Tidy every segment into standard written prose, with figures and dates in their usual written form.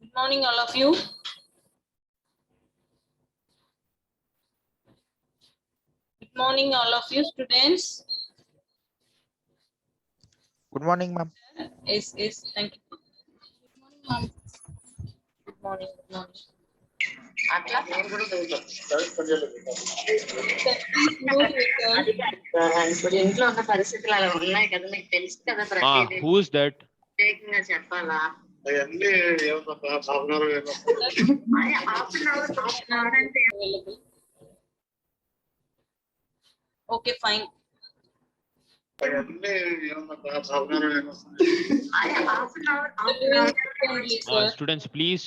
Good morning, all of you. Good morning, all of you, students. Good morning, ma'am. Yes, thank you. Good morning, ma'am. Good morning, good morning. ఇప్పుడు ఇంట్లో ఉన్న పరిస్థితులు అలా ఉన్నాయి కదా, మీకు తెలుసు కదా. Who's that? ప్రత్యేకంగా చెప్పాలా? Okay, fine. Students, please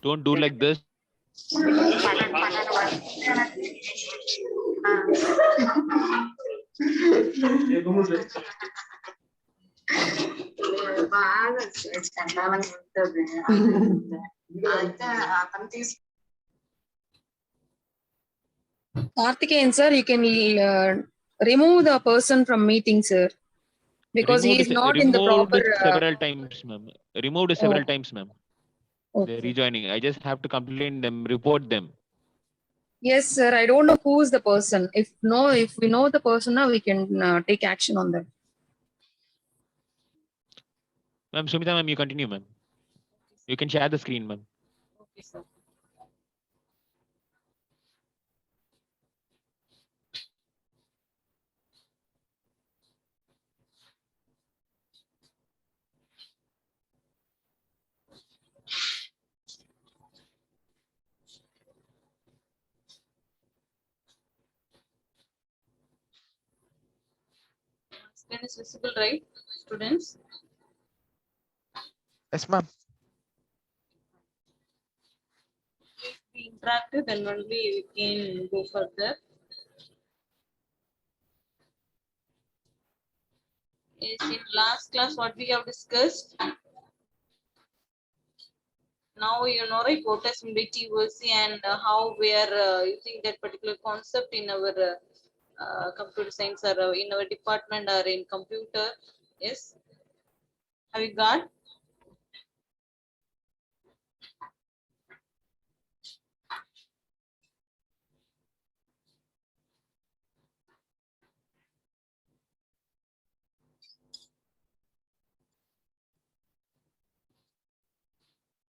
don't do like this. బాగా చందాలని ఉంటుంది. అయితే అతను తీసుకు Karthikeyan sir, you can remove the person from meeting, sir, because he is not in the proper. Several times, ma'am. Removed several Oh. times, ma'am. Okay. They're rejoining. I just have to complain them, report them. Yes, sir. I don't know who is the person. If we know the person now, we can take action on them. Ma'am, Sumitha, ma'am, you continue, ma'am. You can share the screen, ma'am. Okay, sir. Screen is visible, right, students? Yes, ma'am. If we interactive, then only we can go further. Is in last class what we have discussed. Now you know, right, what is MBTUC and how we are using that particular concept in our computer science or in our department or in computer. Yes, have you got?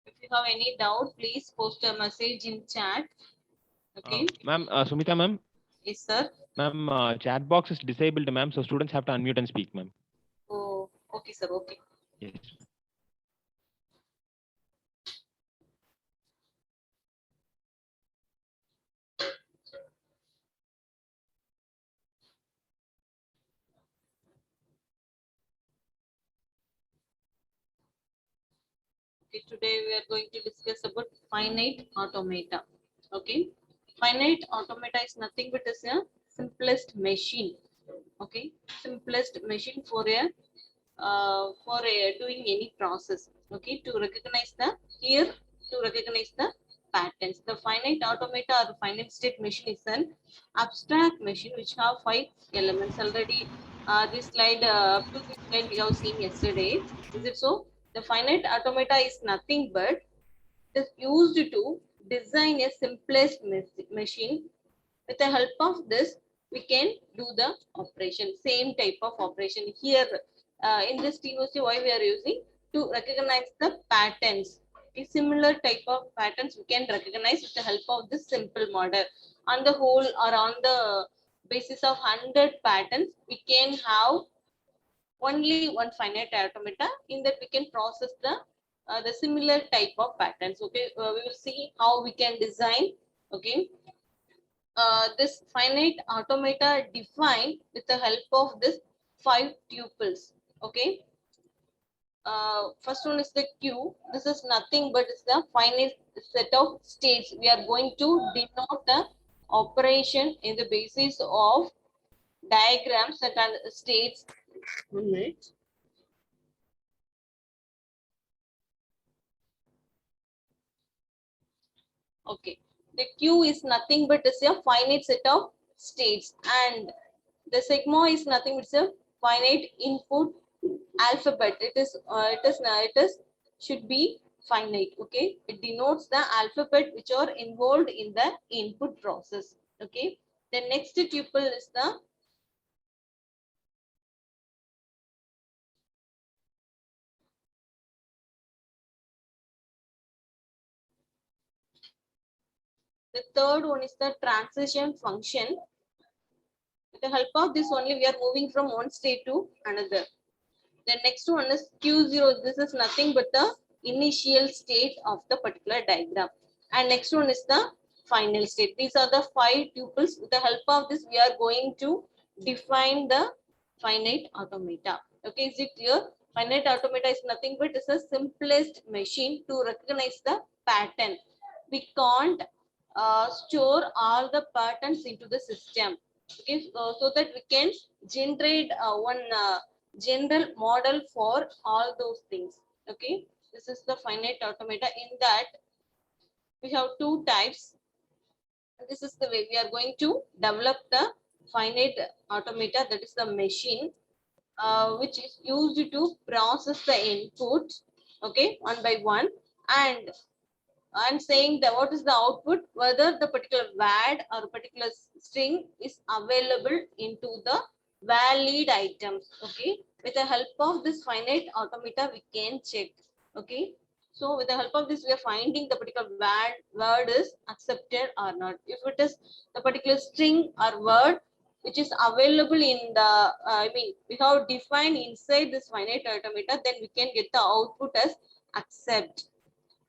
If you have any doubt, please post a message in chat. Okay. Ma'am, Sumitha, ma'am. Yes, sir. Ma'am, chat box is disabled, ma'am. So students have to unmute and speak, ma'am. Oh, okay, sir. Okay. Yes. Okay, today we are going to discuss about finite automata. Okay, finite automata is nothing but is a simplest machine. Okay, simplest machine for doing any process. Okay, to recognize the patterns. The finite automata or finite state machine is an abstract machine which have 5 elements. Already, this slide up to this slide we have seen yesterday. Is it so? The finite automata is nothing but it is used to design a simplest machine. With the help of this, we can do the operation, same type of operation. Here, in this TOC, why we are using to recognize the patterns. A similar type of patterns we can recognize with the help of this simple model. On the whole or on the basis of 100 patterns, we can have only one finite automata. In that we can process the similar type of patterns. Okay, we will see how we can design. Okay, this finite automata defined with the help of this 5 tuples. Okay, first one is the Q. This is nothing but it's the finite set of states. We are going to denote the operation in the basis of diagrams that are states. 1 minute. Okay, the Q is nothing but is a finite set of states, and the sigma is nothing but is a finite input alphabet. It is should be finite. Okay, it denotes the alphabet which are involved in the input process. Okay, the next tuple is the third one is the transition function. With the help of this only we are moving from one state to another. The next one is Q0. This is nothing but the initial state of the particular diagram. And next one is the final state. These are the 5 tuples. With the help of this, we are going to define the finite automata. Okay, is it clear? Finite automata is nothing but is the simplest machine to recognize the pattern. We can't store all the patterns into the system. Okay, so that we can generate one general model for all those things. Okay, this is the finite automata. In that we have two types. This is the way we are going to develop the finite automata, that is the machine which is used to process the input, okay, one by one, and I'm saying that what is the output, whether the particular word or particular string is available into the valid items. Okay, with the help of this finite automata we can check. Okay, so with the help of this we are finding the particular word is accepted or not. If it is the particular string or word which is available in the I mean we have defined inside this finite automata, then we can get the output as accept.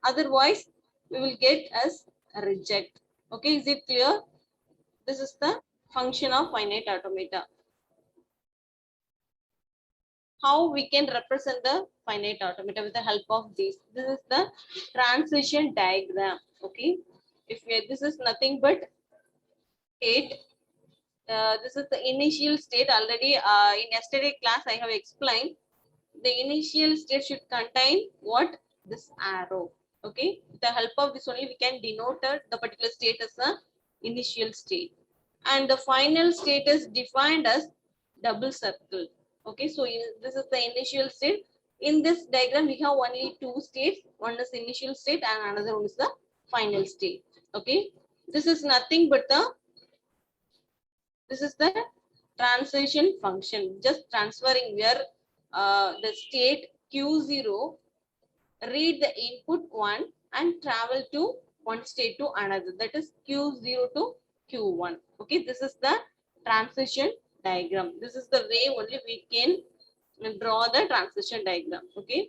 Otherwise we will get as a reject. Okay, is it clear? This is the function of finite automata. How we can represent the finite automata with the help of this. This is the transition diagram. Okay, if we, this is nothing but state. This is the initial state. Already in yesterday class I have explained. The initial state should contain what? This arrow. Okay, with the help of this only we can denote the particular state as a initial state, and the final state is defined as double circle. Okay, so this is the initial state. In this diagram we have only two states. One is initial state and another one is the final state. Okay, this is nothing but this is the transition function, just transferring where the state Q0 read the input 1 and travel to one state to another, that is Q0 to Q1. Okay, this is the transition diagram. This is the way only we can draw the transition diagram. Okay,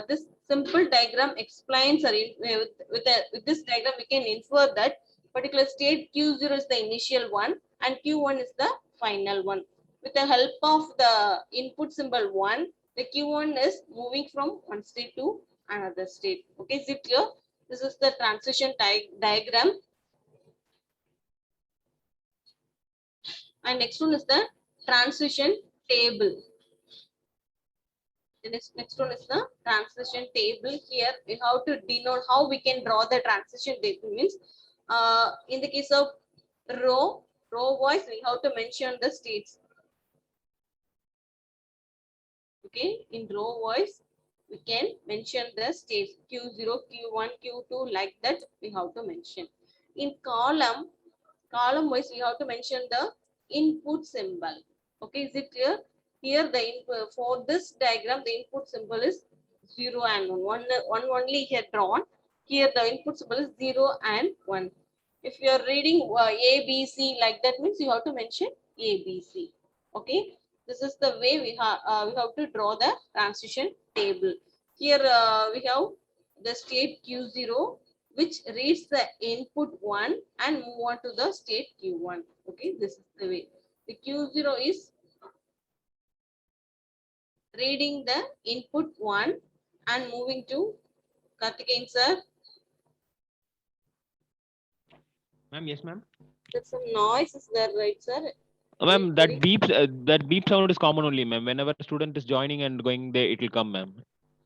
this simple diagram explains, or with this diagram we can infer that particular state Q0 is the initial one and Q1 is the final one. With the help of the input symbol 1, the Q1 is moving from one state to another state. Okay, is it clear? This is the transition diagram. And next one is the transition table. The next one is the transition table. Here we have to denote how we can draw the transition table. Means in the case of row wise we have to mention the states. Okay, in row wise we can mention the states Q0, Q1, Q2, like that we have to mention. In column wise we have to mention the input symbol. Okay, is it clear? Here the input for this diagram the input symbol is 0 and 1. One only here drawn. Here the input symbol is 0 and 1. If you are reading A, B, C, like that, means you have to mention A, B, C. Okay, this is the way we have to draw the transition table. Here we have the state Q0 which reads the input 1 and move on to the state Q1. Okay, this is the way. The Q0 is reading the input 1 and moving to Karthikeyan sir. Ma'am, yes, ma'am. There's some noise is there, right, sir? Ma'am, that beep sound is common only, ma'am. Whenever a student is joining and going there, it will come, ma'am.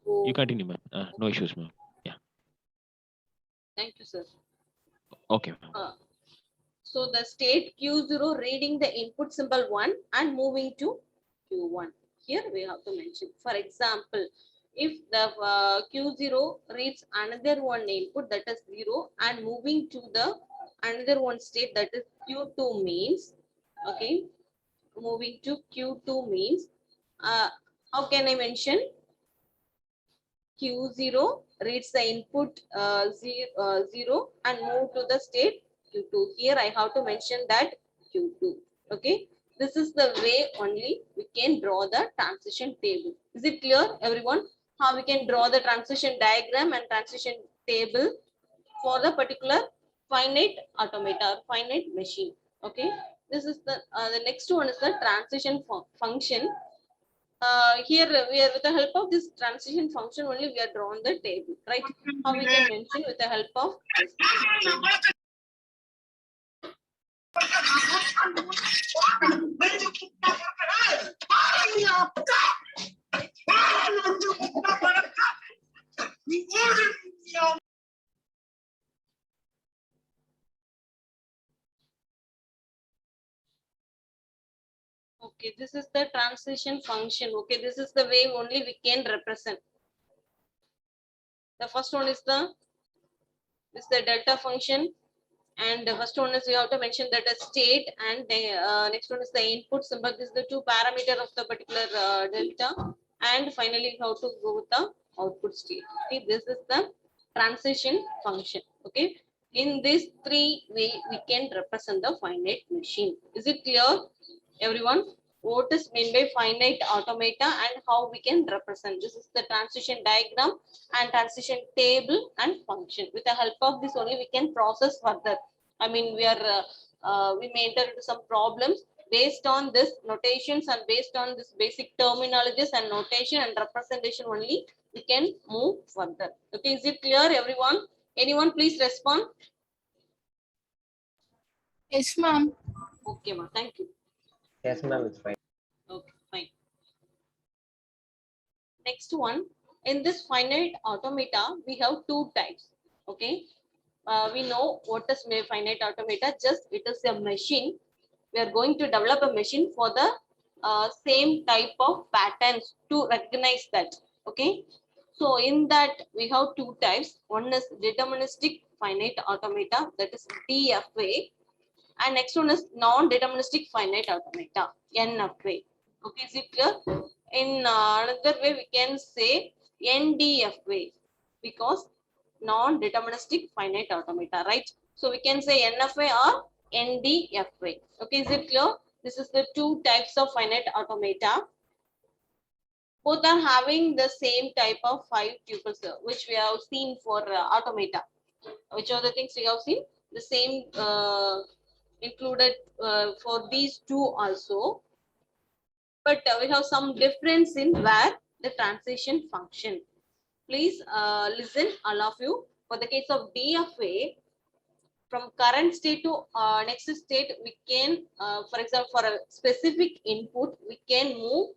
Oh, You continue, ma'am. No issues, ma'am. Yeah. thank you, sir. Okay, ma'am. So the state Q0 reading the input symbol 1 and moving to Q1. Here we have to mention. For example, if the Q0 reads another one input, that is 0, and moving to the another one state, that is Q2 means, okay, moving to Q2 means, how can I mention? Q0 reads the input 0 and move to the state Q2. Here I have to mention that Q2. Okay. This is the way only we can draw the transition table. Is it clear, everyone? How we can draw the transition diagram and transition table for the particular finite automata, finite machine. Okay. This is the next one is the transition function. Here we are with the help of this transition function only we are drawn the table, right? How we can mention with the help of this. Okay, this is the transition function. Okay, this is the way only we can represent. The first one is the delta function, and the first one is you have to mention that a state, and the next one is the input symbol. This is the two parameter of the particular delta, and finally you have to go with the output state. Okay, this is the transition function. Okay, in this three way we can represent the finite machine. Is it clear, everyone? What is meant by finite automata and how we can represent? This is the transition diagram and transition table and function. With the help of this only we can process further. I mean, we may enter into some problems based on this notations and based on this basic terminologies and notation and representation only we can move further. Okay, is it clear, everyone? Anyone please respond? Yes, ma'am. Okay, ma'am. Thank you. Yes, ma'am, it's fine. Okay, fine. Next one, in this finite automata, we have two types. Okay, we know what is finite automata. Just it is a machine. We are going to develop a machine for the same type of patterns to recognize that. Okay, so in that we have two types. One is deterministic finite automata, that is DFA, and next one is non-deterministic finite automata, NFA. Okay, is it clear? In another way, we can say NDFA because non-deterministic finite automata, right? So we can say NFA or NDFA. Okay, is it clear? This is the two types of finite automata. Both are having the same type of 5 tuples, which we have seen for automata. Which are the things we have seen? The same included for these two also. But we have some difference in where the transition function. Please listen, all of you. For the case of DFA, from current state to next state, we can, for example, for a specific input, we can move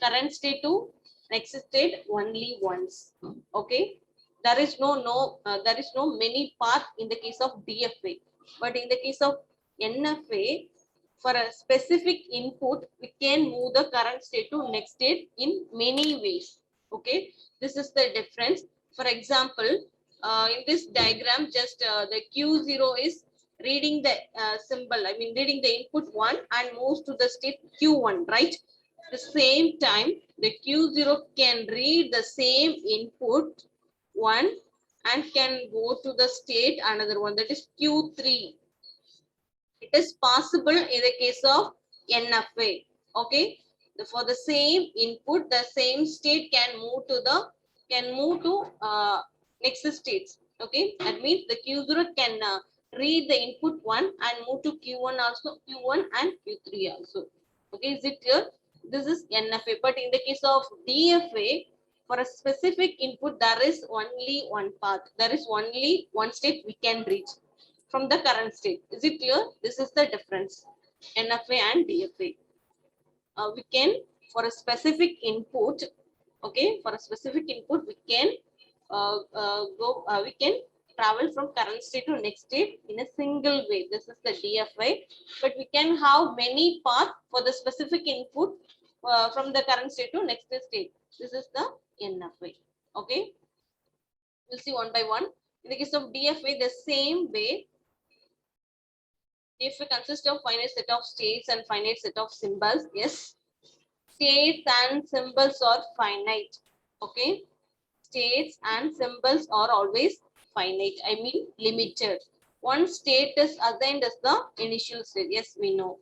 current state to next state only once. Okay, there is no many path in the case of DFA, but in the case of NFA, for a specific input, we can move the current state to next state in many ways. Okay, this is the difference. For example, in this diagram, just the Q0 is reading the symbol, I mean reading the input 1 and moves to the state Q1, right? The same time, the Q0 can read the same input 1 and can go to the state another one, that is Q3. It is possible in the case of NFA. Okay, for the same input, the same state can move to next states. Okay, that means the Q0 can read the input 1 and move to Q1 also, Q1 and Q3 also. Okay, is it clear? This is NFA. But in the case of DFA, for a specific input, there is only one path. There is only one state we can reach from the current state. Is it clear? This is the difference, NFA and DFA. We can, for a specific input, okay, for a specific input, we can we can travel from current state to next state in a single way. This is the DFA, but we can have many paths for the specific input. from the current state to next state. This is the NFA. Okay, we'll see one by one. In the case of DFA, the same way. DFA consists of finite set of states and finite set of symbols. Yes, states and symbols are finite. Okay, states and symbols are always finite. I mean limited. One state is assigned as the initial state. Yes, we know.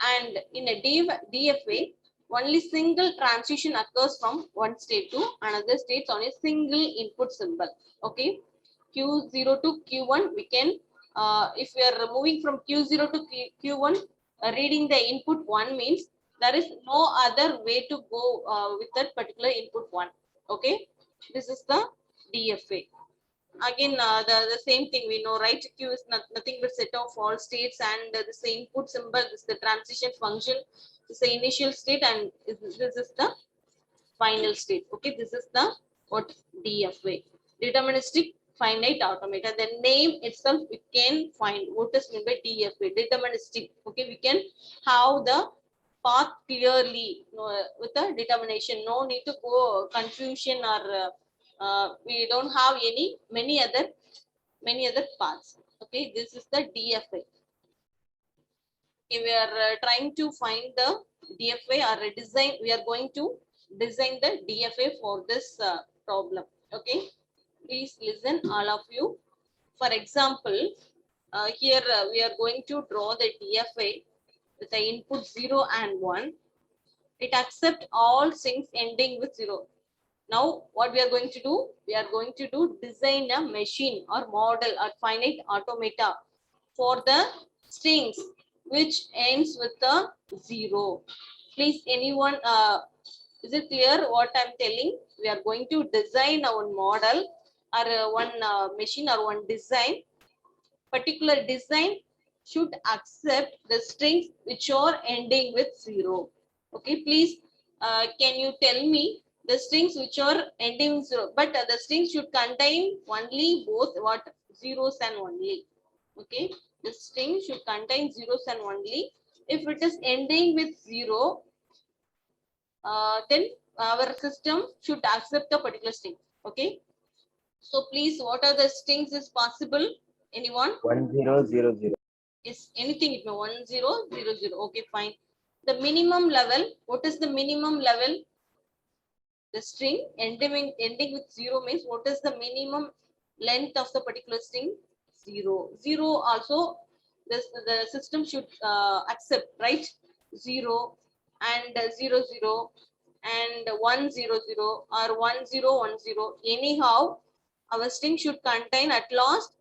And in a DFA, only single transition occurs from one state to another state on a single input symbol. Okay, Q0 to Q1, we can, if we are moving from Q0 to Q1, reading the input 1 means there is no other way to go with that particular input 1. Okay, this is the DFA. Again, the same thing we know, right? Q is nothing but set of all states, and the same input symbol is the transition function, this is the initial state, and this is the final state. Okay, this is the what DFA, deterministic finite automata. The name itself we can find what is meant by DFA, deterministic. Okay, we can have the path clearly with the determination. No need to go confusion or we don't have many other paths. Okay, this is the DFA. Okay, we are trying to find the DFA or design. We are going to design the DFA for this problem. Okay, please listen, all of you. For example, here we are going to draw the DFA with the input 0 and 1. It accepts all strings ending with 0. Now, what we are going to do? We are going to design a machine or model or finite automata for the strings which ends with the 0. Please, anyone, is it clear what I'm telling? We are going to design our model or one machine or one design. Particular design should accept the strings which are ending with 0. Okay, please, can you tell me the strings which are ending with 0? But the strings should contain only both what zeros and only. Okay, the string should contain zeros and only. If it is ending with 0, then our system should accept the particular string. Okay, so please, what are the strings is possible? Anyone? 1000. Is anything it may 1000. Okay, fine. The minimum level, what is the minimum level? The string ending with 0 means what is the minimum length of the particular string? 0. 0 also the system should accept, right? 0 and 00 and 100 or 1010. Anyhow, our string should contain at last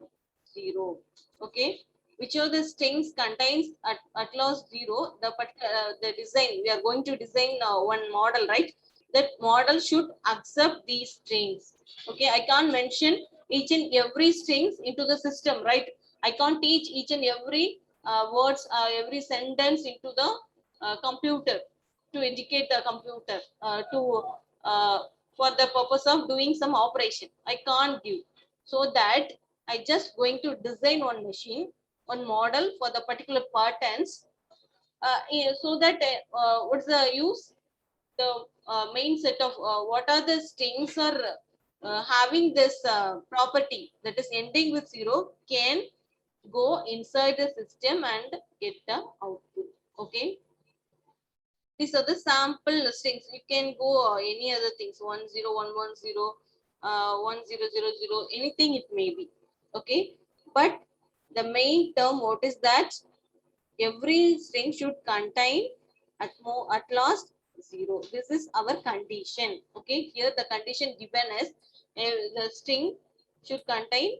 0. Okay, which of the strings contains at last 0, the particular the design we are going to design one model, right? That model should accept these strings. Okay, I can't mention each and every strings into the system, right? I can't teach each and every words, every sentence into the computer to indicate the computer to for the purpose of doing some operation. I can't give. So that I just going to design one machine, one model for the particular patterns, so that what's the use? The main set of what are the strings are having this property that is ending with 0 can go inside the system and get the output. Okay, these are the sample strings. You can go any other things, 10110, 1000, anything it may be. Okay, but the main term what is that every string should contain at last 0. This is our condition. Okay, here the condition given is the string should contain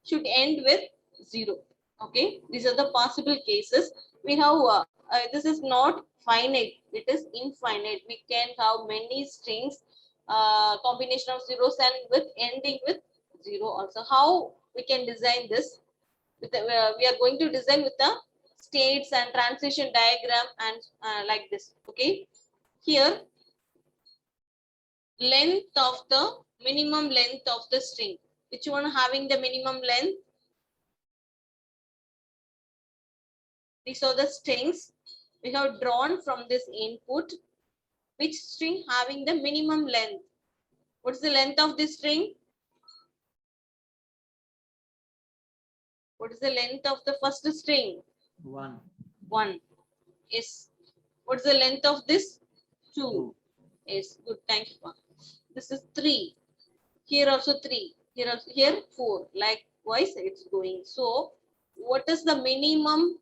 should end with 0. Okay, these are the possible cases. We have this is not finite, it is infinite. We can have many strings, combination of zeros and with ending with 0 also. How we can design this? With the, we are going to design with the states and transition diagram and like this. Okay, here length of the minimum length of the string. Which one having the minimum length? These are the strings We have drawn from this input which string having the minimum length. What's the length of this string? What is the length of the first string? 1. 1. Yes. What's the length of this? 2. Yes. Good. Thank you. This is 3. Here also 3. Here 4. Likewise, it's going. So, what is the minimum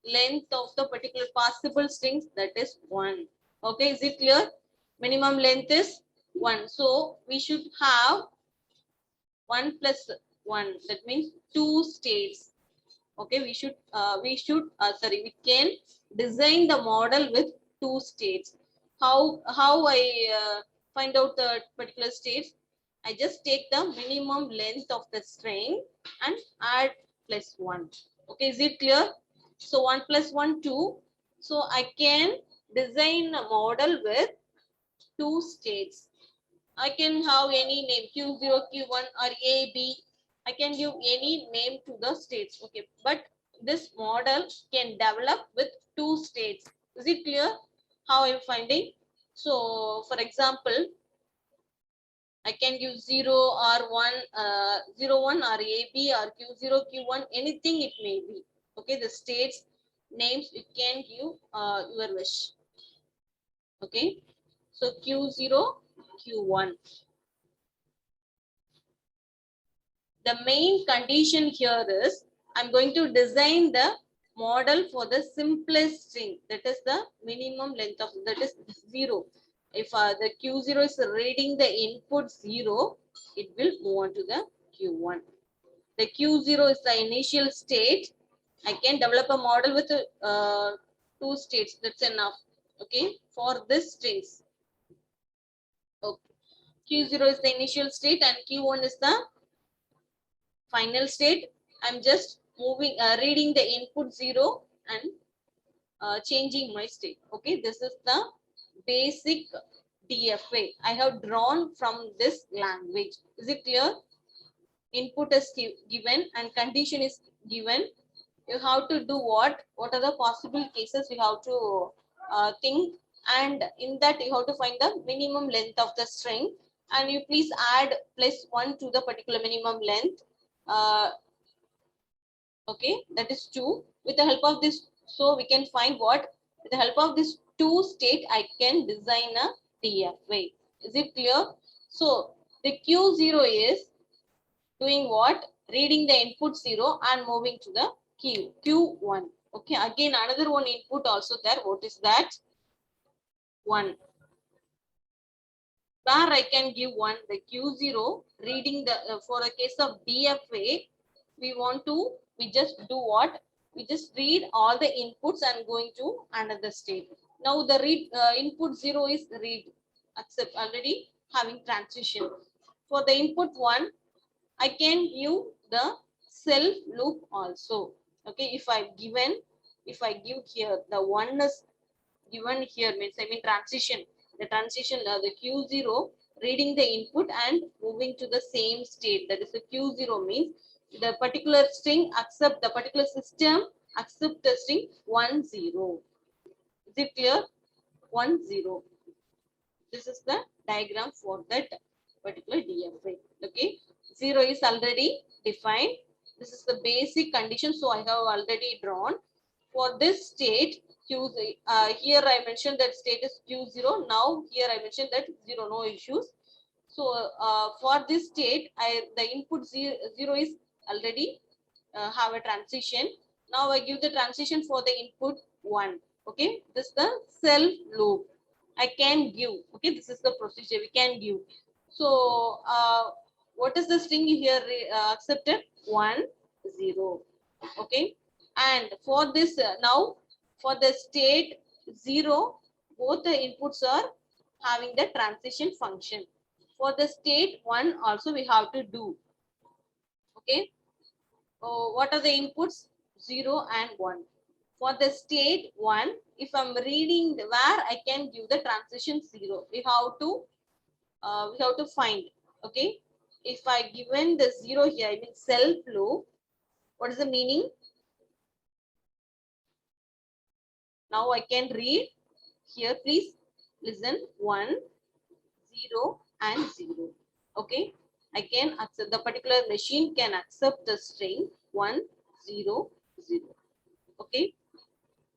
length of the particular possible strings? That is 1. Okay. Is it clear? Minimum length is 1. So, we should have 1 plus 1. That means 2 states. Okay, we can design the model with 2 states. How I find out the particular states? I just take the minimum length of the string and add plus 1. Okay, is it clear? So 1 plus 1 2. So I can design a model with 2 states. I can have any name, Q0, Q1 or A, B. I can give any name to the states. Okay, but this model can develop with 2 states. Is it clear how I'm finding? So, for example, I can give 0 or 1, 0, 1 or A, B or Q0, Q1, anything it may be. Okay, the states names you can give your wish. Okay, so Q0, Q1. The main condition here is I'm going to design the model for the simplest string, that is the minimum length of that is 0. If the Q0 is reading the input 0, it will move on to the Q1. The Q0 is the initial state. I can develop a model with 2 states. That's enough. Okay, for this strings. Okay. Q0 is the initial state and Q1 is the final state. I'm just reading the input 0 and changing my state. Okay, this is the basic DFA I have drawn from this language. Is it clear? Input is given and condition is given. You have to do what are the possible cases you have to think, and in that you have to find the minimum length of the string, and you please add plus 1 to the particular minimum length. Okay, that is 2. With the help of this, so we can find what? With the help of this 2 state, I can design a DFA. Is it clear? So the Q0 is doing what? Reading the input 0 and moving to the Q1. Okay, again another one input also there. What is that? 1. Where I can give 1, the Q0 reading the for a case of DFA, we just do what? We just read all the inputs and going to another state. Now the input 0 is read, accept, already having transition. For the input 1, I can give the self loop also. Okay, if I give here the 1 is given here, means transition. The transition, the Q0 reading the input and moving to the same state. That is the Q0 means the particular string accept the particular system accept the string 1 0. Is it clear? 1 0. This is the diagram for that particular DFA. Okay, 0 is already defined. This is the basic condition. So I have already drawn. For this state, here I mentioned that state is Q0. Now here I mentioned that 0, no issues. So for this state, the input 0 is already have a transition. Now I give the transition for the input 1. Okay, this is the self loop I can give. Okay, this is the procedure we can give. So what is the string here accepted? 1 0. Okay, and for this now for the state 0, both the inputs are having the transition function. For the state 1 also we have to do. Okay, what are the inputs? 0 and 1. For the state 1, if I'm reading where I can give the transition 0, we have to find. Okay, if I given the 0 here, I mean self loop. What is the meaning? Now I can read here. Please listen. 1, 0 and 0. Okay. I can accept, the particular machine can accept the string 1, 0, 0. Okay.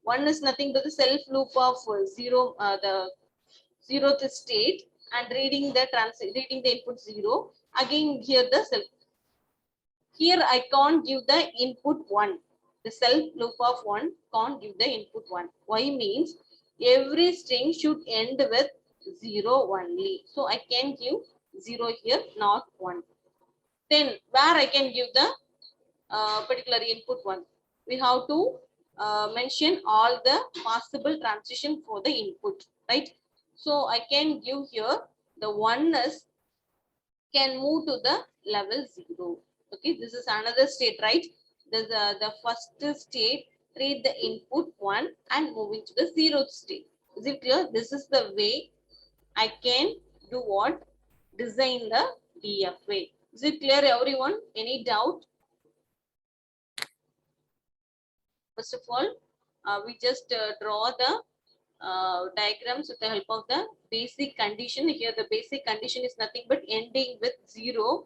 1 is nothing but the self loop of 0, the 0th state, and reading the input 0. Again here the self. Here I can't give the input 1. The self loop of 1 can't give the input 1. Why means every string should end with 0 only. So I can give 0 here, not 1. Then where I can give the particular input 1? We have to mention all the possible transition for the input, right? So I can give here the 1 is can move to the level 0. Okay, this is another state, right? This the first state, read the input 1 and moving to the 0th state. Is it clear? This is the way I can do what? Design the DFA. Is it clear, everyone? Any doubt? First of all, we just draw the diagrams with the help of the basic condition. Here the basic condition is nothing but ending with 0.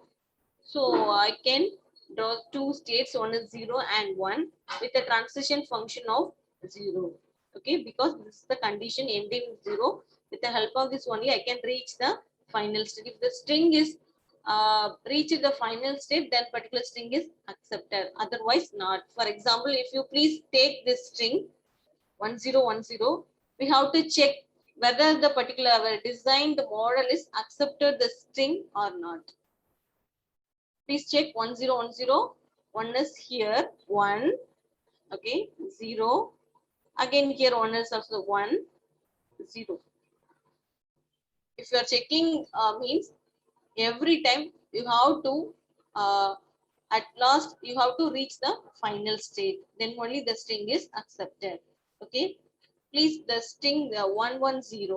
So I can draw two states, one is 0 and 1 with a transition function of 0. Okay, because this is the condition ending with 0. With the help of this only I can reach the final state. If the string is reached the final state, then particular string is accepted, otherwise not. For example, if you please take this string 1010, we have to check whether the particular our designed model is accepted the string or not. Please check 1010. 1 is here, 1. Okay, 0. Again here 1 is also 1, 0. If you are checking means every time you have to at last you have to reach the final state, then only the string is accepted. Okay, please the string 110,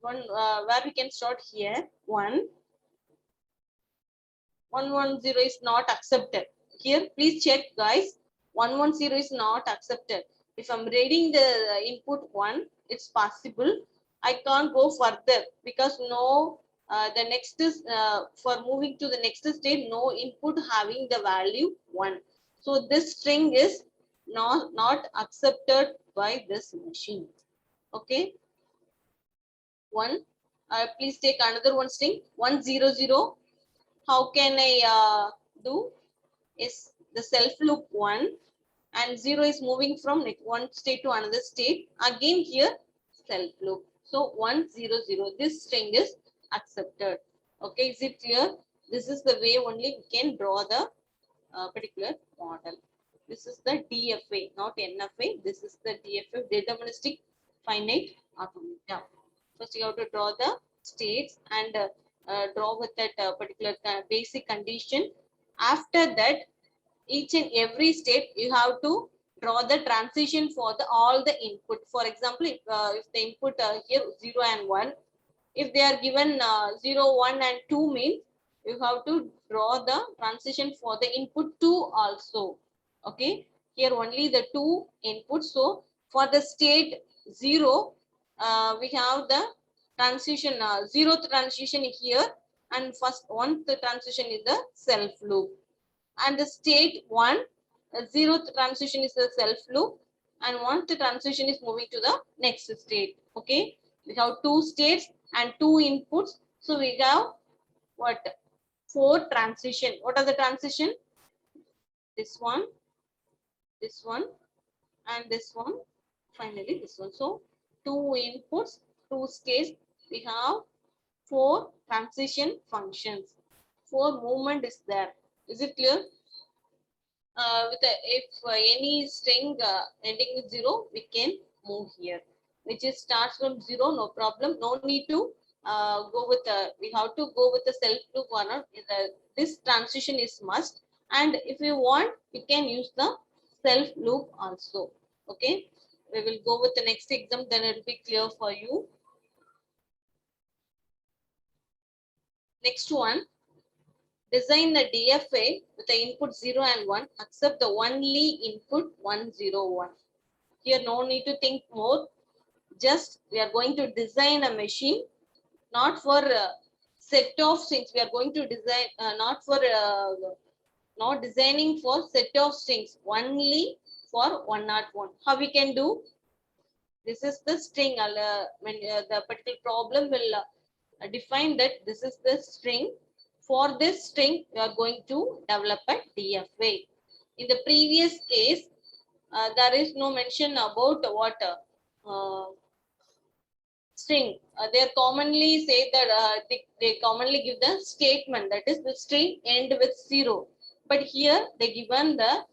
where we can start here 110 is not accepted. Here please check guys, 110 is not accepted. If I'm reading the input 1, it's possible I can't go further because no the next is for moving to the next state, no input having the value 1. So this string is not accepted by this machine. Okay, 1. Please take another one string 100. How can I do? Is the self loop 1 and 0 is moving from one state to another state. Again here self loop. So 100. This string is accepted. Okay, is it clear? This is the way only we can draw the particular model. This is the DFA, not NFA. This is the DFA, deterministic finite automata. First, you have to draw the states and draw with that particular basic condition. After that, each and every state you have to draw the transition for the all the input. For example, if the input here 0 and 1, if they are given 0, 1 and 2 means you have to draw the transition for the input 2 also. Okay, here only the 2 inputs. So for the state 0, we have the transition 0th transition here, and first 1st transition is the self loop, and the state 1 0th transition is the self loop, and 1st transition is moving to the next state. Okay, we have 2 states and 2 inputs, so we have what, 4 transition. What are the transition? This one, and this one, finally this one. So 2 inputs, 2 states, we have 4 transition functions, 4 movement is there. Is it clear? If any string ending with 0, we can move here, which is starts from 0, no problem, no need to go with we have to go with the self loop or not. This transition is must, and if you want you can use the self loop also. Okay, we will go with the next exam, then it will be clear for you. Next one, design the DFA with the input 0 and 1, accept the only input 1, 0, 1. Here no need to think more. Just we are going to design a machine, not for set of strings. We are going to design not designing for set of strings, only for 101. How we can do? This is the string. When the particular problem will define that this is the string. For this string, we are going to develop a DFA. In the previous case, there is no mention about what string. They commonly say that they commonly give the statement, that is the string end with 0. But here they given the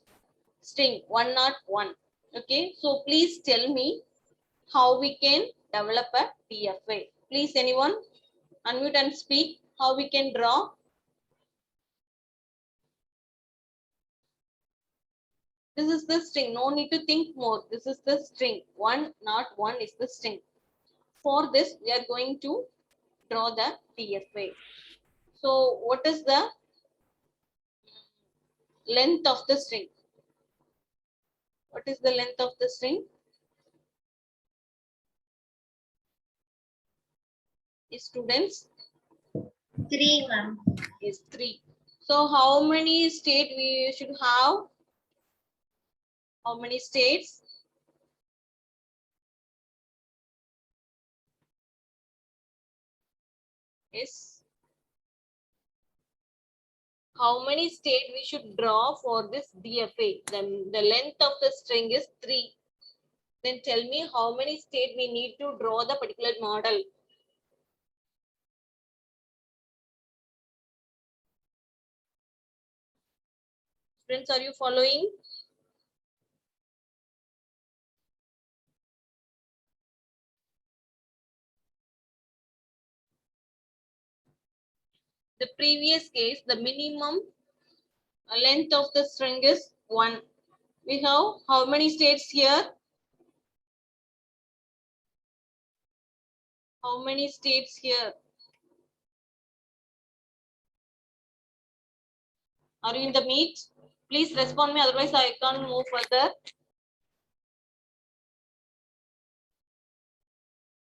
string 101. Okay, so please tell me how we can develop a DFA. Please, anyone unmute and speak how we can draw. This is the string. No need to think more. This is the string. 101 is the string. For this, we are going to draw the DFA. So, what is the length of the string? What is the length of the string? Students? 3, ma'am. Is 3. So, how many states we should have? How many states? Yes. How many states we should draw for this DFA? Then the length of the string is 3. Then tell me how many states we need to draw the particular model. Friends, are you following? The previous case, the minimum length of the string is 1. We have how many states here? How many states here? Are you in the meet? Please respond me, otherwise I can't move further.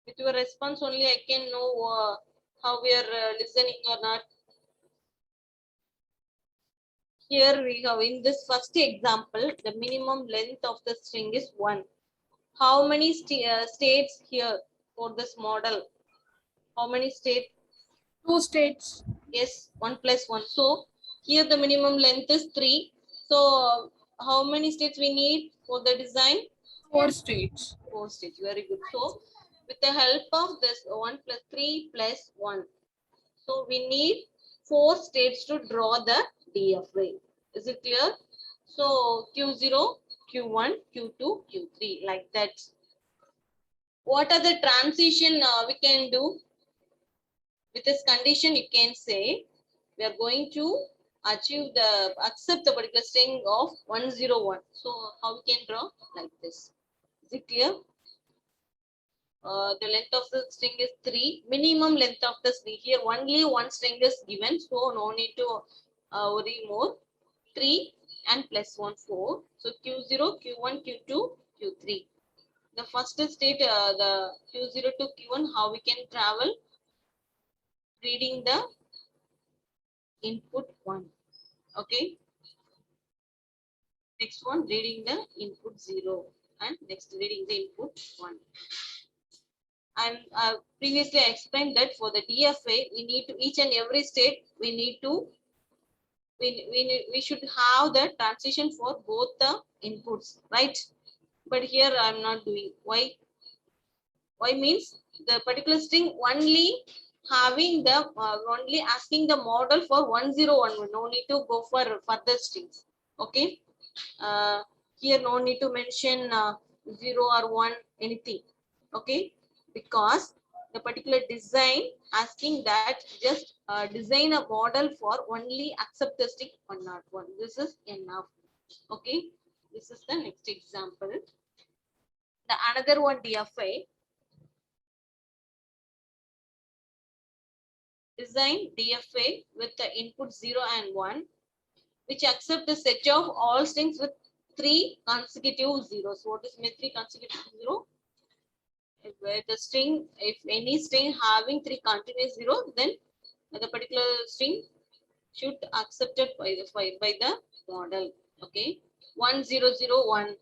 With your response only I can know how we are listening or not. Here we have in this first example, the minimum length of the string is 1. How many states here for this model? How many states? 2 states. Yes, 1 plus 1. So here the minimum length is 3. So how many states we need for the design? 4 states. 4 states. Very good. So with the help of this 1 plus 3 plus 1. So we need 4 states to draw the DFA. Is it clear? So Q0, Q1, Q2, Q3 like that. What are the transition we can do? With this condition, you can say we are going to accept the particular string of 101. So how we can draw like this? Is it clear? The length of the string is 3. Minimum length of the string here only one string is given, so no need to worry more. 3 and plus 1 4. So Q0, Q1, Q2, Q3. The first state, the Q0 to Q1, how we can travel? Reading the input 1. Okay. Next one, reading the input 0. And next, reading the input 1. And previously I explained that for the DFA, we need to each and every state, we need to we should have the transition for both the inputs, right? But here I'm not doing. Why? Why means the particular string only having the only asking the model for 101. No need to go for further strings. Okay. Here no need to mention 0 or 1 anything. Okay, because the particular design asking that just design a model for only accept the string 101. This is enough. Okay, this is the next example. The another one DFA is design DFA with the input 0 and 1, which accept the set of all strings with 3 consecutive zeros. What is mean 3 consecutive 0? Where the string, if any string having 3 continuous 0, then the particular string should accepted by the model. Okay, 1001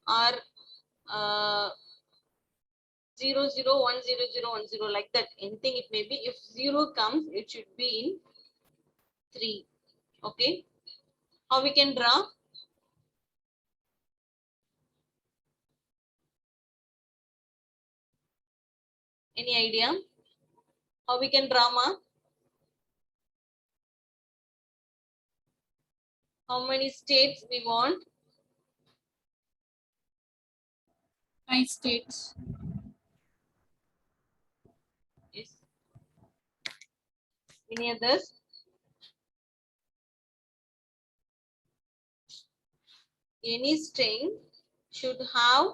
or 001010 like that. Anything it may be. If 0 comes, it should be in 3. Okay, how we can draw? Any idea? How we can draw, ma? How many states we want? 5 states. Yes. Any others? Any string should have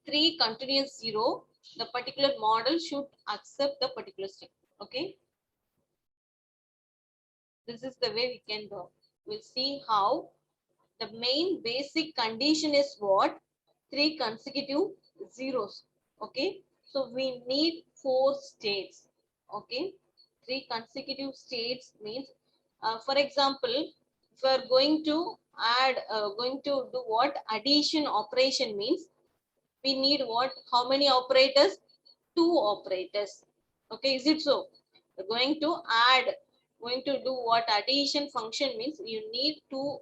3 continuous 0. The particular model should accept the particular string. Okay. This is the way we can do. We'll see how the main basic condition is what? 3 consecutive zeros. Okay. So we need 4 states. Okay. 3 consecutive states means, for example, if we are going to add, going to do what? Addition operation means we need what? How many operators? 2 operators. Okay. Is it so? We're going to add, going to do what? Addition function means you need 2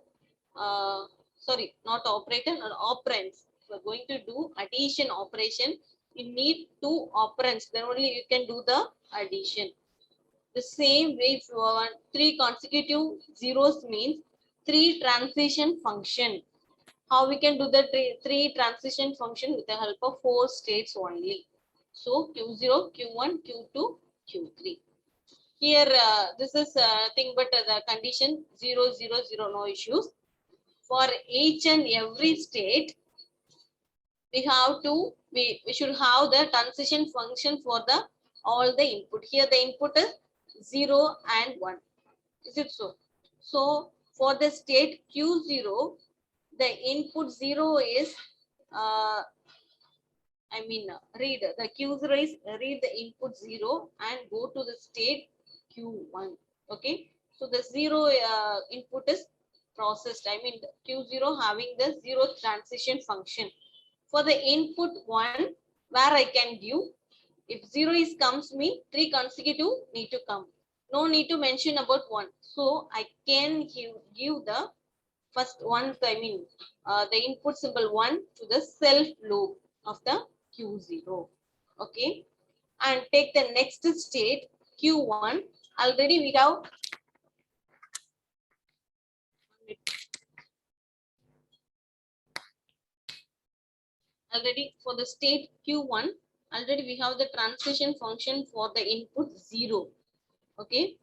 sorry, not operator or operands. We're going to do addition operation. You need 2 operands, then only you can do the addition. The same way, if you want 3 consecutive zeros means 3 transition function. How we can do the 3 transition function with the help of 4 states only. So Q0, Q1, Q2, Q3. Here, this is thing but the condition 0, 0, 0, no issues. For each and every state, we have to, we should have the transition function for the all the input. Here the input is 0 and 1. Is it so? So for the state Q0, the input 0 is read the Q0 is read the input 0 and go to the state Q1. Okay, so the 0 input is processed. Q0 having the 0 transition function. For the input 1, where I can give, if 0 is comes me 3 consecutive need to come. No need to mention about 1. So I can give the first one, the input symbol 1 to the self loop of the Q0. Okay, and take the next state Q1. Already we have for the state Q1, already we have the transition function for the input 0. Okay,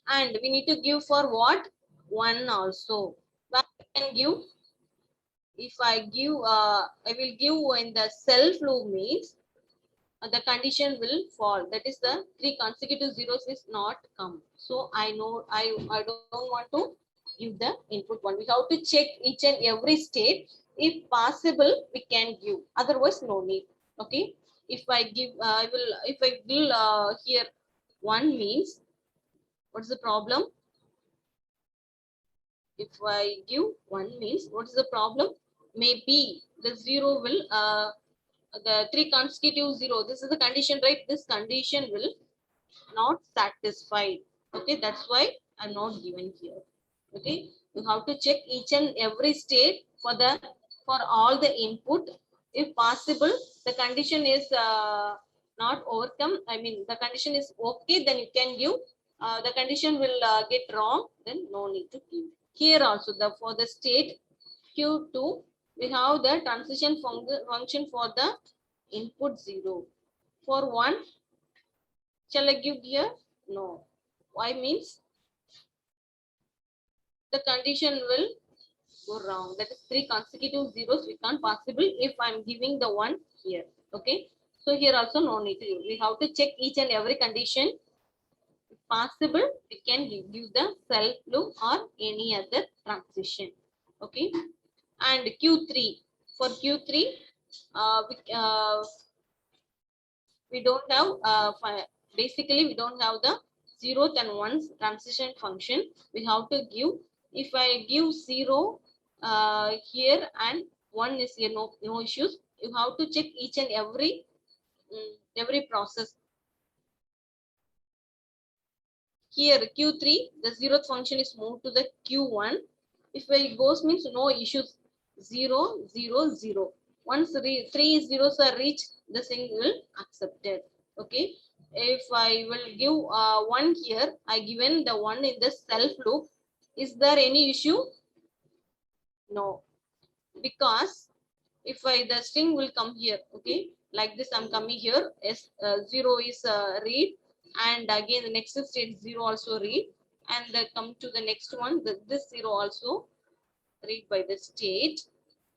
and we need to give for what? 1 also. But I can give, if I give, I will give in the self loop means the condition will fall. That is the 3 consecutive zeros is not come. So I know I don't want to give the input 1. We have to check each and every state. If possible, we can give. Otherwise, no need. Okay. If I give, if I will here 1 means, what's the problem? If I give 1 means, what is the problem? Maybe the 0 will the 3 consecutive 0. This is the condition, right? This condition will not satisfied. Okay, that's why I'm not given here. Okay, you have to check each and every state for all the input. If possible, the condition is not overcome. The condition is okay, then you can give. The condition will get wrong, then no need to give. Here also, for the state Q2, we have the transition function for the input 0. For 1, shall I give here? No. Why means the condition will go wrong. That is 3 consecutive zeros. We can't possible if I'm giving the 1 here. Okay. So here also no need to. We have to check each and every condition. If possible, we can give the self loop or any other transition. Okay. And Q3, for Q3, we don't have basically we don't have the zeroth and ones transition function. We have to give, if I give 0 here and 1 is here, no issues. You have to check each and every process. Here Q3, the zeroth function is moved to the Q1. If it goes means no issues. 0 0 0. Once 3 zeros are reached, the thing will accepted. Okay. If I will give 1 here, I given the 1 in the self loop. Is there any issue? No, because if the string will come here, okay, like this, I'm coming here, 0 is read, and again the next state 0 also read, and come to the next one, this 0 also read by the state.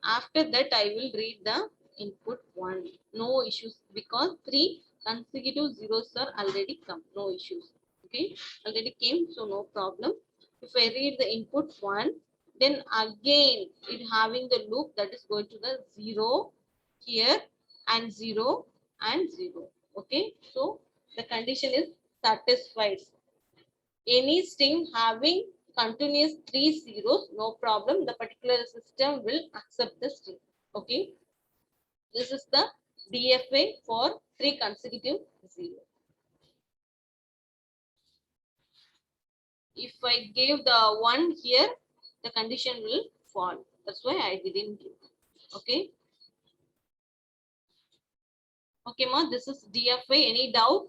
After that, I will read the input 1. No issues, because 3 consecutive zeros are already come. No issues. Okay, already came, so no problem. If I read the input 1, then again it having the loop that is going to the 0 here and 0 and 0. Okay, so the condition is satisfied. Any string having continuous 3 zeros, no problem, the particular system will accept the string. Okay, this is the DFA for 3 consecutive zeros. If I gave the 1 here, the condition will fall. That's why I didn't give. Okay. Okay, ma, this is DFA. Any doubt?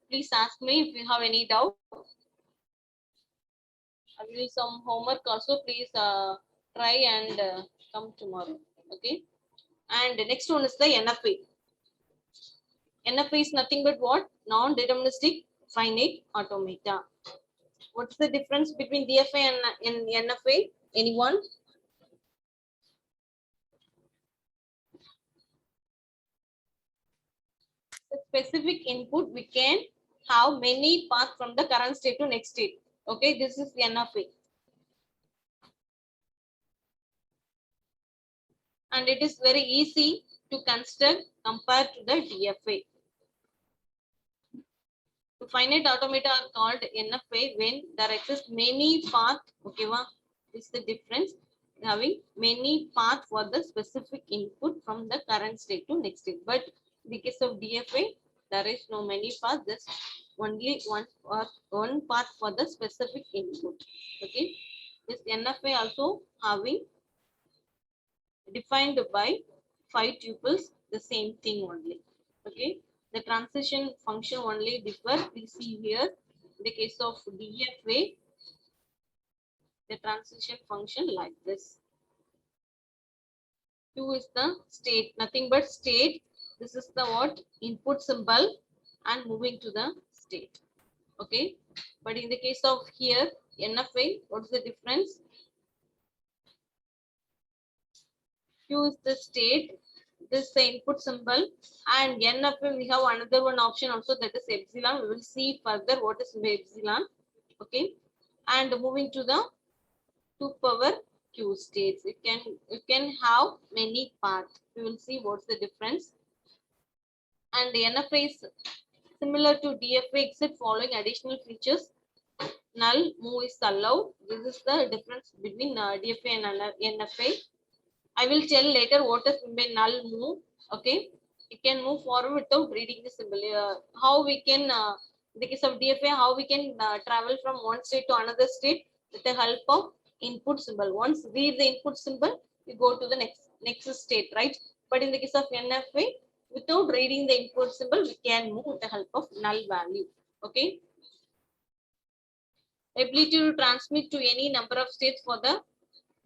Please ask me if you have any doubt. I will do some homework also. Please try and come tomorrow. Okay. And the next one is the NFA. NFA is nothing but what? Non-deterministic finite automata. What's the difference between DFA and NFA? Anyone? The specific input, we can have many paths from the current state to next state. Okay, this is the NFA. And it is very easy to construct compared to the DFA. The finite automata are called NFA when there exist many paths. Okay, this is the difference. Having many paths for the specific input from the current state to next state. But in the case of DFA, there is no many paths. Just only one path for the specific input. Okay, this NFA also having defined by 5 tuples, the same thing only. Okay, the transition function only differ. We see here in the case of DFA, the transition function like this. Q is the state, nothing but state. This is the what? Input symbol and moving to the state. Okay, but in the case of here NFA, what's the difference? Q is the state, this is the input symbol, and NFA we have another one option also, that is epsilon. We will see further what is epsilon. Okay, and moving to the 2 power Q states, you can have many paths. We will see what's the difference. And the NFA is similar to DFA except following additional features. Null move is allowed. This is the difference between DFA and NFA. I will tell later what is null move. Okay, you can move forward without reading the symbol. How we can, in the case of DFA, how we can travel from one state to another state with the help of input symbol. Once read the input symbol, you go to the next state, right? But in the case of NFA, without reading the input symbol, we can move with the help of null value. Okay. Ability to transmit to any number of states for the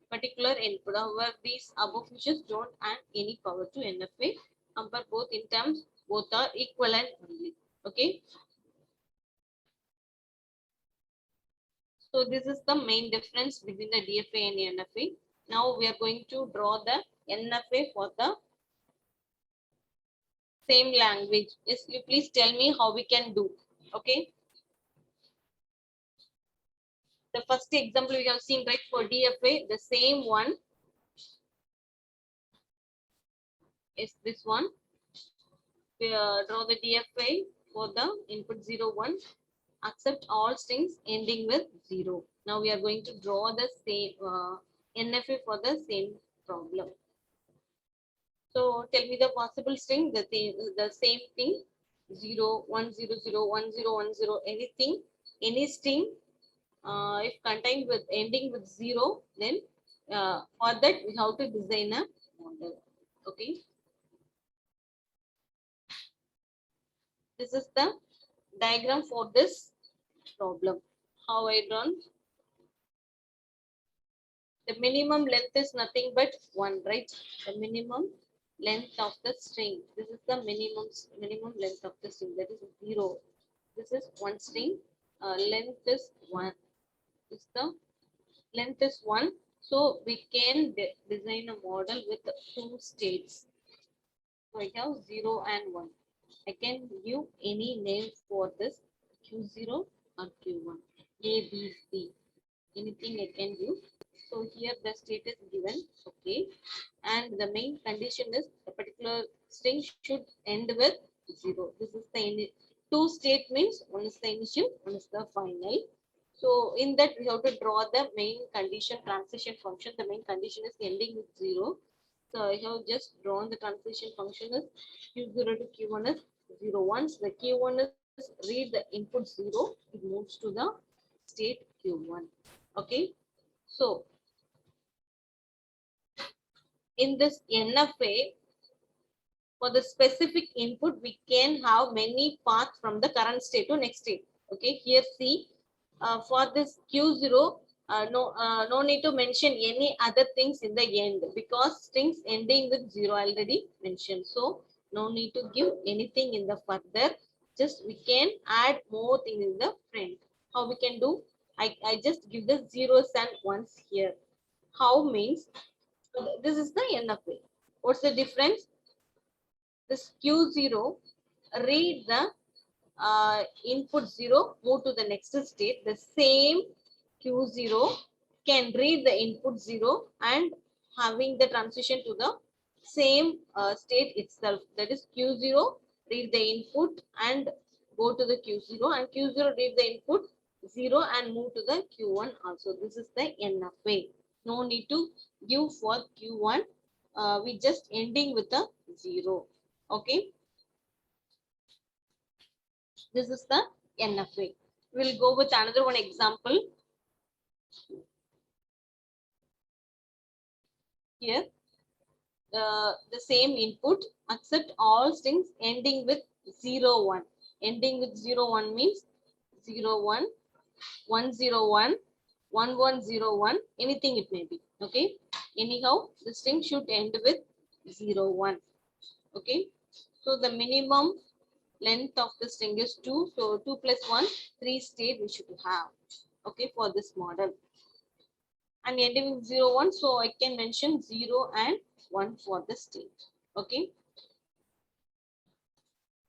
particular input. However, these above features don't add any power to NFA. Compare both in terms, both are equivalent only. Okay. So this is the main difference between the DFA and NFA. Now we are going to draw the NFA for the same language. Yes, you please tell me how we can do. Okay. The first example we have seen, right, for DFA, the same one is this one. We draw the DFA for the input 0, 1. Accept all strings ending with 0. Now we are going to draw the same NFA for the same problem. So tell me the possible string, the same thing, 0, 1, 0, 0, 1, 0, 1, 0, anything, any string, if contained with ending with 0, then for that we have to design a model. Okay. This is the diagram for this problem. How I drawn? The minimum length is nothing but 1, right? The minimum length of the string. This is the minimum length of the string. That is 0. This is one string. Length is 1. This the length is 1. So we can design a model with 2 states. So I have 0 and 1. I can give any name for this Q0 or Q1, A, B, C. Anything I can give. So here the state is given, okay, and the main condition is a particular string should end with 0. This is the two state means one is the initial, one is the final. So in that we have to draw the main condition transition function. The main condition is ending with 0. So I have just drawn the transition function is Q0 to Q1 is 0. Once the Q1 is read the input 0, it moves to the state Q1. Okay. So in this NFA, for the specific input, we can have many paths from the current state to next state. Okay, here see, for this Q0, no need to mention any other things in the end because strings ending with 0 already mentioned. So no need to give anything in the further. Just we can add more things in the front. How we can do? I just give the zeros and ones here. How means this is the NFA. What's the difference? This Q0 read the input 0, move to the next state. The same Q0 can read the input 0 and having the transition to the same state itself. That is Q0 read the input and go to the Q0 and Q0 read the input 0 and move to the Q1 also. This is the NFA. No need to give for Q1. We just ending with a 0. Okay. This is the NFA. We'll go with another one example. Here, the same input, accept all strings ending with 0, 1. Ending with 0, 1 means 0, 1, 1, 0, 1, 1, 1, 0, 1, anything it may be. Okay. Anyhow, the string should end with 0, 1. Okay. So the minimum length of the string is 2. So 2 plus 1, 3 state we should have. Okay, for this model. And ending with 0, 1. So I can mention 0 and 1 for the state. Okay.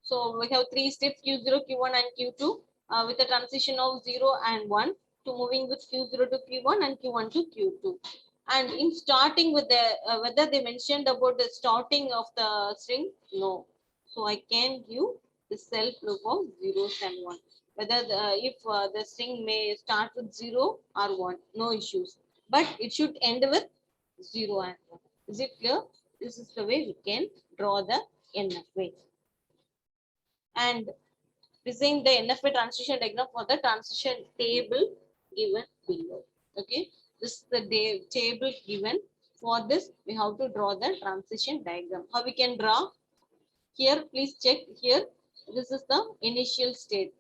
So we have 3 states Q0, Q1 and Q2 with a transition of 0 and 1 to moving with Q0 to Q1 and Q1 to Q2. And in starting with the whether they mentioned about the starting of the string, no. So I can give the self loop of zeros and 1. Whether if the string may start with 0 or 1, no issues. But it should end with 0 and 1. Is it clear? This is the way we can draw the NFA. And design the NFA transition diagram for the transition table given below. Okay. This is the table given. For this, we have to draw the transition diagram. How we can draw? Here, please check here. This is the initial state.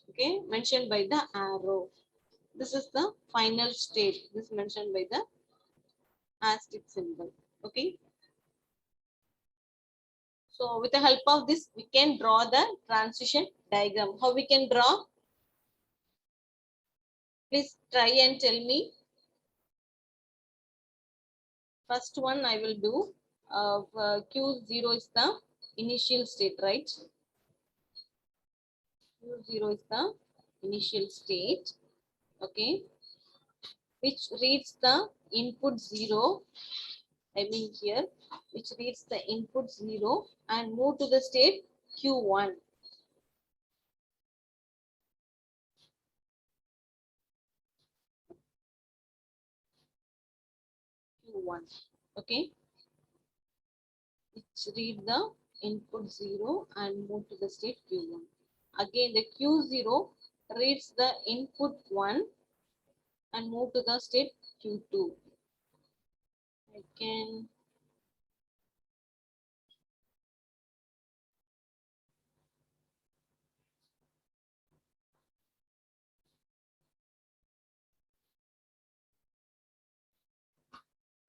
Okay, mentioned by the arrow. This is the final state. This is mentioned by the asterisk symbol. Okay. So with the help of this, we can draw the transition diagram. How we can draw? Please try and tell me. First one I will do. Q0 is the initial state, right? Q0 is the initial state. Okay. which reads the input 0, I mean here, which reads the input 0 and move to the state Q1. Q1, okay, which read the input 0 and move to the state Q1. Again, the Q0 reads the input 1 and move to the state Q2. I can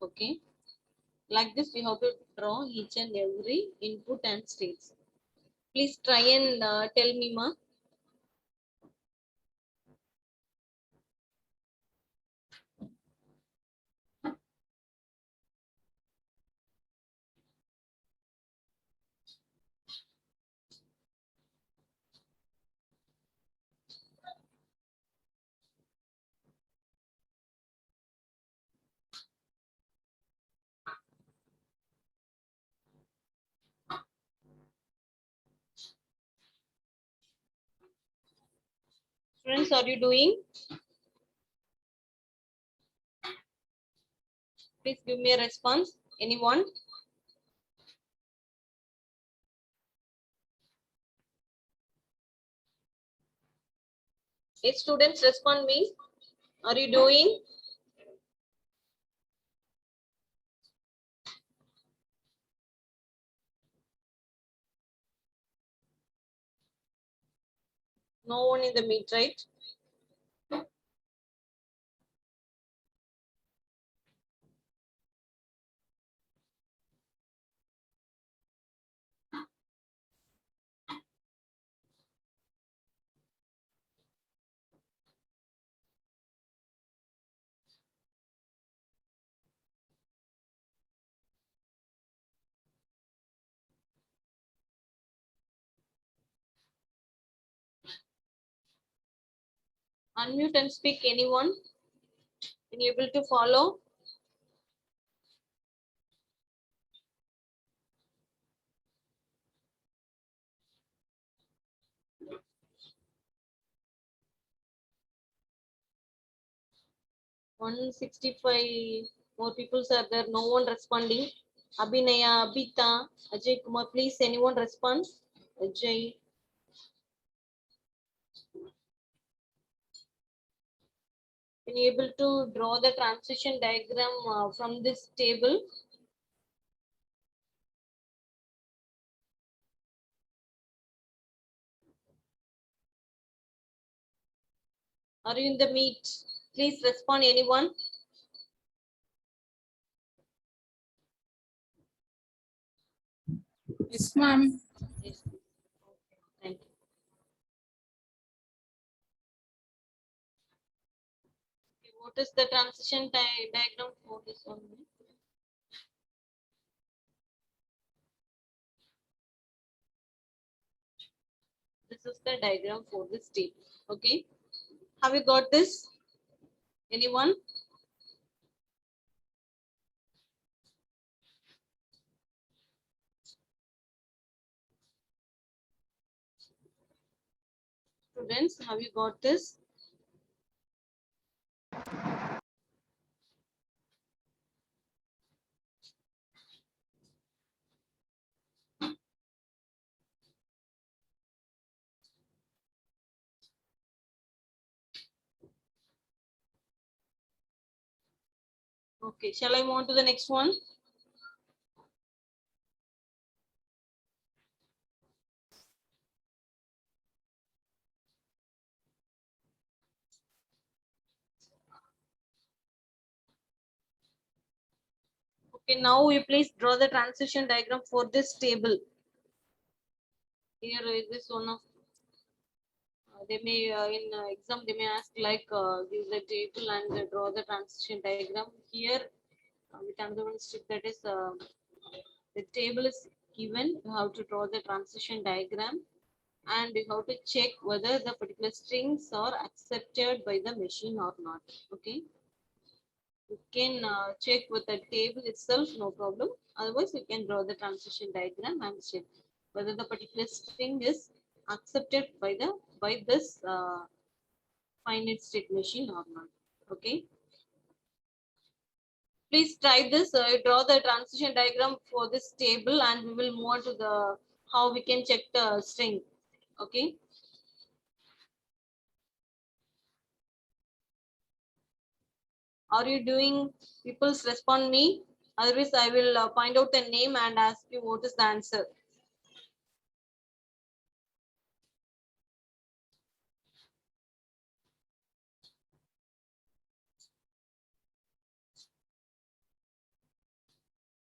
okay. Like this, we have to draw each and every input and states. Please try and tell me, ma. Students, are you doing? Please give me a response. Anyone? If students respond me, are you doing? No one in the meet, right? Unmute and speak. Anyone? Can you able to follow? One 65 more people are there. No one responding. Abhinaya, Abhita, Ajay Kumar, please anyone respond? Ajay. Can you able to draw the transition diagram from this table? Are you in the meet? Please respond anyone. Yes, ma'am. Yes. Thank you. Okay, what is the transition diagram for this one? This is the diagram for this table. Okay. Have you got this? Anyone? Students, have you got this? Okay, shall I move on to the next one? Okay, now you please draw the transition diagram for this table. Here is this one of they may in exam they may ask like give the table and draw the transition diagram. Here with another one strip that is the table is given. You have to draw the transition diagram and you have to check whether the particular strings are accepted by the machine or not. Okay. You can check with the table itself, no problem. Otherwise, you can draw the transition diagram and check whether the particular string is accepted by this finite state machine or not. Okay. Please try this. Draw the transition diagram for this table, and we will move on to the how we can check the string. Okay. Are you doing? People's respond me. Otherwise, I will find out the name and ask you what is the answer.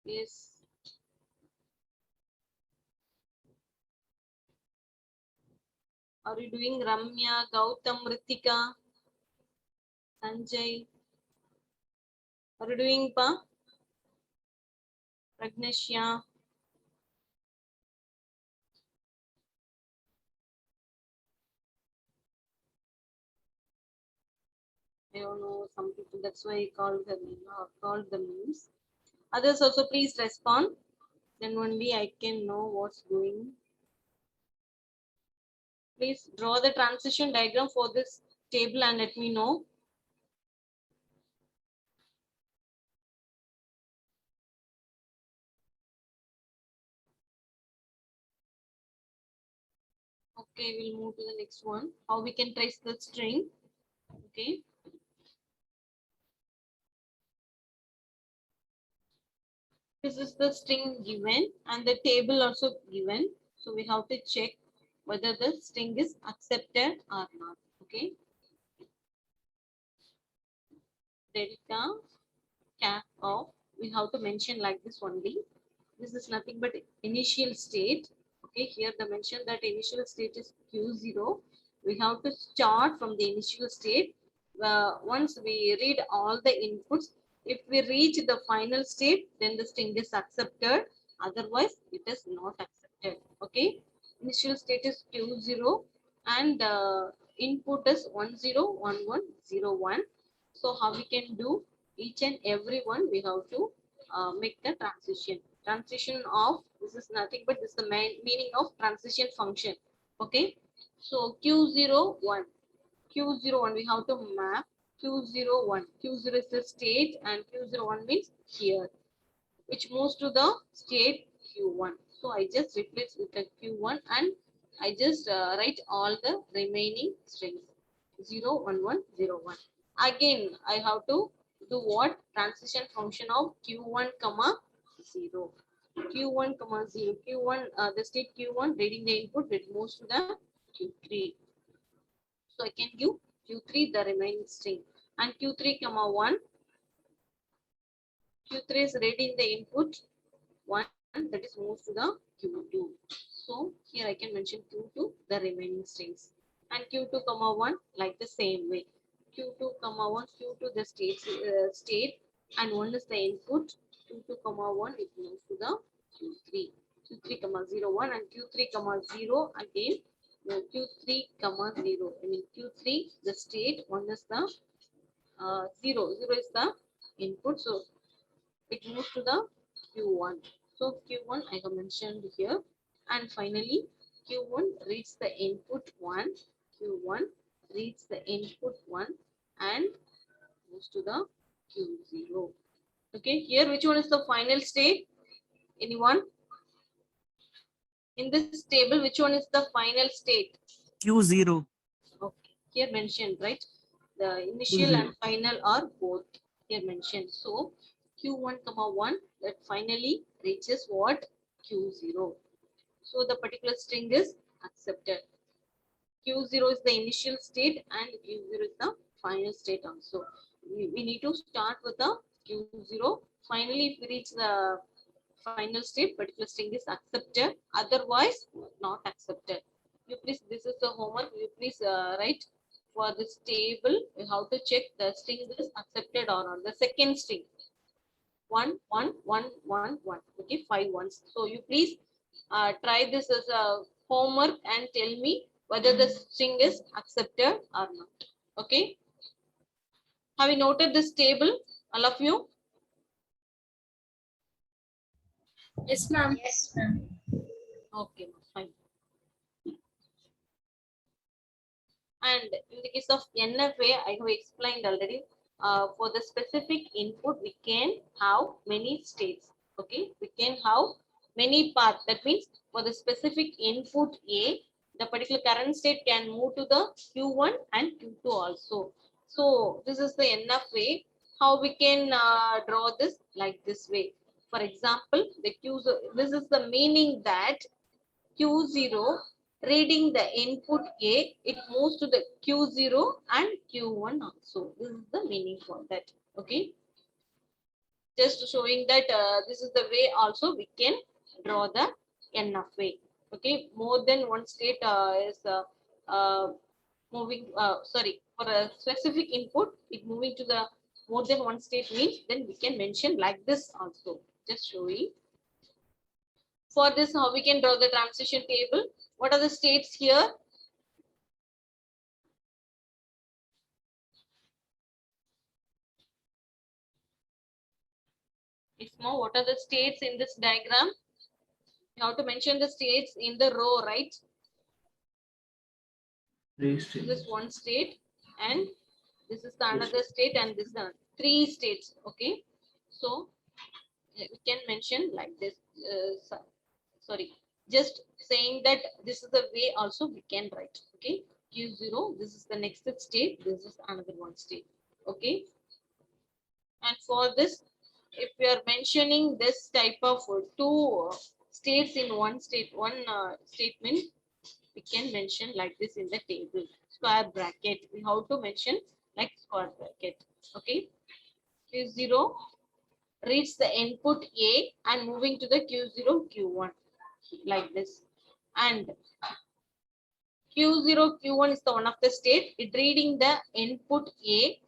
Yes. Are you doing Ramya, Gautam, Ritika, Sanjay? Are you doing Pa? Pragnashya? I don't know, some people, that's why I called the names. Others also please respond. Then only I can know what's going. Please draw the transition diagram for this table and let me know. Okay, we'll move to the next one. How we can trace the string. Okay. This is the string given and the table also given. So we have to check whether the string is accepted or not. Okay. Delta cap of, we have to mention like this only. This is nothing but initial state. Okay, here the mention that initial state is Q0. We have to start from the initial state. Once we read all the inputs, if we reach the final state, then the string is accepted. Otherwise, it is not accepted. Okay, initial state is Q0 and input is 101101. So how we can do each and every one? We have to make the transition. Transition of, this is nothing but this is the meaning of transition function. Okay, so Q01, Q01 we have to map Q01. Q0 is the state and Q01 means here, which moves to the state Q1. So I just replace with the Q1 and I just write all the remaining strings 0, 1, 1, 0, 1. Again, I have to do what? Transition function of Q1, comma 0. Q1, comma 0. Q1, the state Q1 reading the input, it moves to the Q3. So I can give Q3 the remaining string and Q3, comma 1. Q3 is reading the input 1, that is moves to the Q2. So here I can mention Q2 the remaining strings and Q2 comma 1 like the same way. Q2 comma 1, Q2 the state and 1 is the input. Q2 comma 1 it moves to the Q3. Q3 comma 0 1 and Q3 comma 0 again. Q3 comma 0. I mean Q3 the state, 1 is the 0. 0 is the input. So it moves to the Q1. So Q1 I have mentioned here. And finally, Q1 reads the input 1. Q1 reads the input 1 and moves to the Q0. Okay, here which one is the final state? Anyone? In this table, which one is the final state? Q0. Okay, here mentioned, right? The initial and final are both here mentioned. So Q1 comma 1 that finally reaches what? Q0. So the particular string is accepted. Q0 is the initial state and Q0 is the final state also. We need to start with the Q0. Finally, if we reach the final state, particular string is accepted. Otherwise, not accepted. You please, this is the homework. You please write for this table how to check the string is accepted or not. The second string 1 1 1 1 1. Okay, 5 ones. So you please try this as a homework and tell me whether the string is accepted or not. Okay. Have you noted this table? All of you? Yes, ma'am. Yes, ma'am. Okay, fine. And in the case of NFA, I have explained already. For the specific input, we can have many states. Okay, we can have many paths. That means for the specific input A, the particular current state can move to the Q1 and Q2 also. So this is the NFA. How we can draw this like this way. For example, the Q. This is the meaning that Q0 reading the input A, it moves to the Q0 and Q1 also. This is the meaning for that. Okay. Just showing that this is the way also we can draw the NFA. Okay. More than one state is uh, moving, sorry, for a specific input, it moving to the more than one state means then we can mention like this also. Just showing. For this, how we can draw the transition table? What are the states here? Ismo, what are the states in this diagram? You have to mention the states in the row, right? This is one state, and this is the another state, and this is the three states. Okay, so we can mention like this. Sorry, just saying that this is the way also we can write. Okay, Q0. This is the next state. This is another one state. Okay, and for this, if we are mentioning this type of two states in one state, one statement, we can mention like this in the table. Square bracket. We have to mention like square bracket. Okay. Q0 reads the input A and moving to the Q0, Q1 like this. And Q0, Q1 is the one of the state. It reading the input A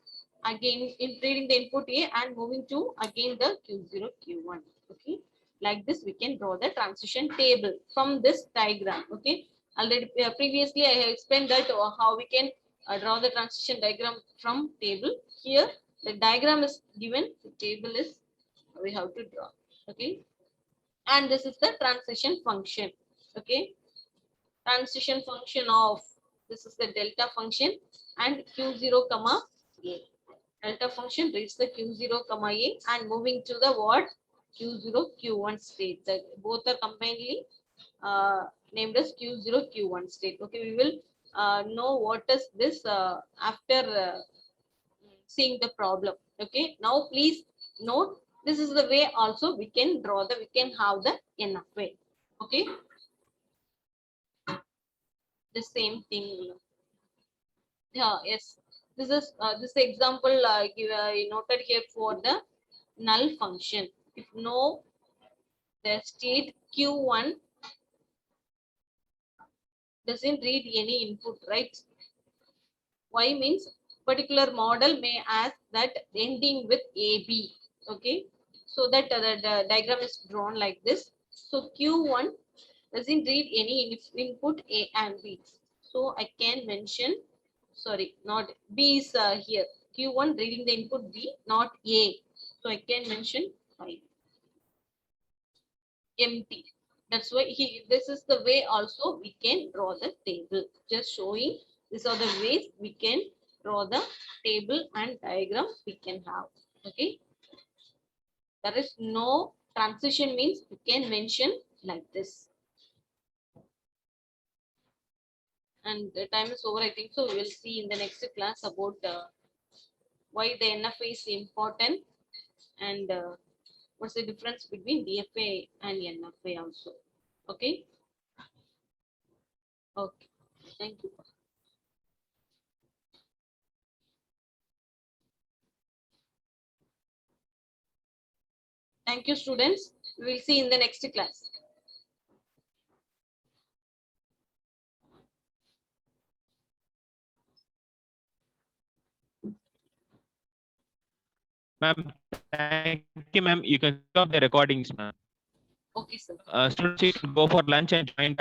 again, in reading the input A and moving to again the Q0, Q1. Okay, like this we can draw the transition table from this diagram. Okay, already previously I have explained that how we can draw the transition diagram from table. Here the diagram is given, the table is we have to draw. Okay, and this is the transition function. Okay, transition function of this is the delta function and Q0 comma A. Delta function reads the Q0 comma A and moving to the what? Q0 Q1 state. The, both are combinedly named as Q0 Q1 state. Okay, we will know what is this after seeing the problem. Okay, now please note this is the way also we can draw the, we can have the NF way. Okay, the same thing. Yeah, yes. This example noted here for the null function. If no, the state Q1 doesn't read any input, right? Why means particular model may ask that ending with AB. Okay, so that the diagram is drawn like this. So Q1 doesn't read any input A and B. So I can mention, sorry, not B is here. Q1 reading the input B, not A. So I can mention 5. Empty. That's why this is the way also we can draw the table. Just showing these are the ways we can draw the table and diagram we can have. Okay. There is no transition means we can mention like this. And the time is over, I think so. We will see in the next class about why the NFA is important and what's the difference between DFA and NFA also. Okay. Okay. Thank you. Thank you, students. We will see in the next class. Ma'am, thank you, ma'am. You can stop the recordings, ma'am. Okay, sir. Students, you can go for lunch and join back.